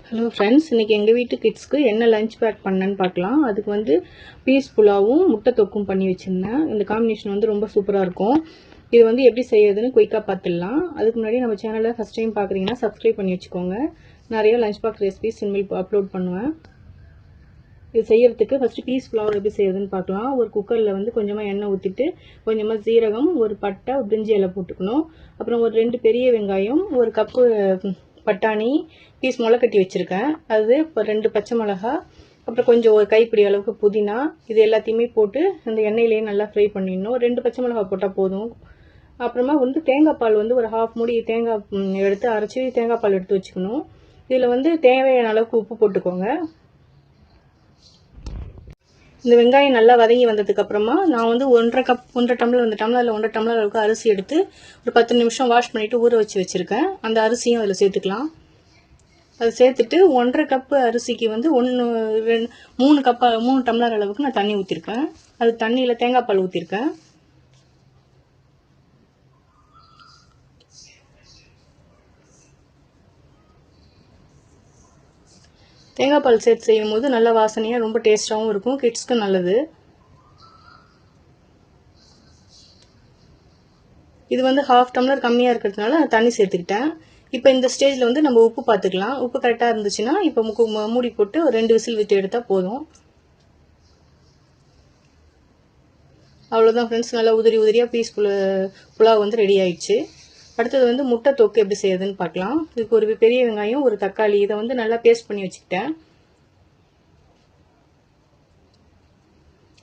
Hello friends, இன்றைக்கி எங்கள் வீட்டு கிட்ஸ்க்கு என்ன லஞ்ச் பேக் பண்ணேன்னு பார்க்கலாம். அதுக்கு வந்து பீஸ் புலாவும் முட்டை தொக்கும் பண்ணி வச்சுருந்தேன். இந்த காம்பினேஷன் வந்து ரொம்ப சூப்பராக இருக்கும். இது வந்து எப்படி செய்யறதுன்னு குயிக்காக பார்த்துடலாம். அதுக்கு முன்னாடி நம்ம சேனலில் ஃபஸ்ட் டைம் பார்க்குறீங்கன்னா சப்ஸ்கிரைப் பண்ணி வச்சுக்கோங்க. நிறைய லஞ்ச் பேக் ரெசிபிஸ் இனிமேல் அப்லோட் பண்ணுவேன். இது செய்யறதுக்கு ஃபஸ்ட்டு பீஸ் புலாவ் எப்படி செய்யறதுன்னு பார்க்கலாம். ஒரு குக்கரில் வந்து கொஞ்சமாக எண்ணெய் ஊற்றிட்டு கொஞ்சமாக சீரகம், ஒரு பட்டை, ஒரு பிரிஞ்சி இலை போட்டுக்கணும். அப்புறம் ஒரு 2 பெரிய வெங்காயம், ஒரு கப்பு பட்டாணி, பீஸ் முளைக்கட்டி வச்சுருக்கேன். அது இப்போ 2 பச்சை மிளகா, அப்புறம் கொஞ்சம் ஒரு கைப்பிடி அளவுக்கு புதினா, இது எல்லாத்தையுமே போட்டு அந்த எண்ணெயிலேயே நல்லா ஃப்ரை பண்ணிடணும். 2 பச்சை மிளகா போட்டால் போதும். அப்புறமா வந்து தேங்காய் பால் வந்து ஒரு 1/2 மூடி தேங்காய் எடுத்து அரைச்சி தேங்காய் பால் எடுத்து வச்சுக்கணும். இதில் வந்து தேவையான அளவுக்கு உப்பு போட்டுக்கோங்க. இந்த வெங்காயம் நல்லா வதங்கி வந்ததுக்கப்புறமா நான் வந்து 1 டம்ளர் இந்த டம்ளரில் 1 டம்ளர் அளவுக்கு அரிசி எடுத்து ஒரு 10 நிமிஷம் வாஷ் பண்ணிவிட்டு ஊற வச்சுருக்கேன். அந்த அரிசியும் அதில் சேர்த்துக்கலாம். அது சேர்த்துட்டு 1.5 கப்பு அரிசிக்கு வந்து 3 டம்ளர் அளவுக்கு நான் தண்ணி ஊற்றிருக்கேன். அது தண்ணியில் தேங்காய் பால் ஊற்றிருக்கேன். தேங்காய் பால் சேர்த்து செய்யும் போது நல்ல வாசனையாக ரொம்ப டேஸ்ட்டாகவும் இருக்கும், கிட்ஸ்க்கு நல்லது. இது வந்து 1/2 டம்ளர் கம்மியாக இருக்கிறதுனால நான் தண்ணி சேர்த்துக்கிட்டேன். இப்போ இந்த ஸ்டேஜில் வந்து நம்ம உப்பு பார்த்துக்கலாம். உப்பு கரெக்டாக இருந்துச்சுன்னா இப்போ மூடி போட்டு ஒரு 2 விசில் விட்டு எடுத்தால் போதும். அவ்வளோதான் ஃப்ரெண்ட்ஸ், நல்லா உதிரி உதிரியாக பீஸ் புலாவ் வந்து ரெடி ஆயிடுச்சு. அடுத்தது வந்து முட்டை தொக்கு எப்படி செய்யறதுன்னு பார்க்கலாம். இதுக்கு ஒரு பெரிய வெங்காயம், ஒரு தக்காளி, இதை வந்து நல்லா பேஸ்ட் பண்ணி வச்சுக்கிட்டேன்.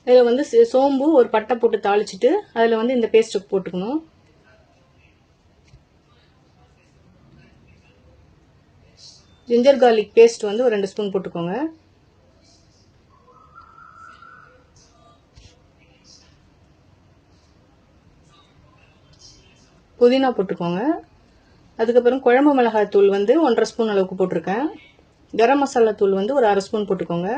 இதில் வந்து சோம்பு, ஒரு பட்டை போட்டு தாளிச்சிட்டு அதில் வந்து இந்த பேஸ்ட்டு போட்டுக்கணும். ஜிஞ்சர் கார்லிக் பேஸ்ட் வந்து ஒரு 2 ஸ்பூன் போட்டுக்கோங்க. புதினா போட்டுக்கோங்க. அதுக்கப்புறம் குழம்பு மிளகாய் தூள் வந்து 1.5 ஸ்பூன் அளவுக்கு போட்டிருக்கேன். கரம் மசாலா தூள் வந்து ஒரு 1/2 ஸ்பூன் போட்டுக்கோங்க.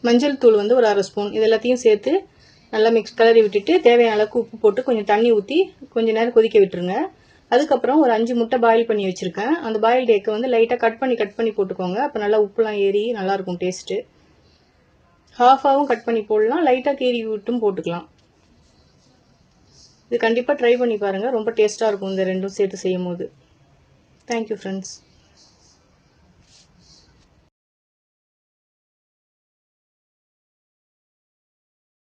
மஞ்சள் தூள் வந்து ஒரு 1/2 ஸ்பூன். இது எல்லாத்தையும் சேர்த்து நல்லா கிளறி விட்டுட்டு தேவையான அளவுக்கு உப்பு போட்டு கொஞ்சம் தண்ணி ஊற்றி கொஞ்சம் நேரம் கொதிக்க விட்டுருங்க. அதுக்கப்புறம் ஒரு 5 முட்டை பாயில் பண்ணி வச்சுருக்கேன். அந்த பாயில்டு எக்கை வந்து லைட்டாக கட் பண்ணி போட்டுக்கோங்க. அப்போ நல்லா உப்புலாம் ஏறி நல்லாயிருக்கும் டேஸ்ட்டு. ஹாஃபாகவும் கட் பண்ணி போடலாம், லைட்டாக கீறி விட்டும் போட்டுக்கலாம். இது கண்டிப்பாக ட்ரை பண்ணி பாருங்கள், ரொம்ப டேஸ்ட்டாக இருக்கும் இந்த ரெண்டும் சேர்த்து செய்யும் போது. Thank you friends.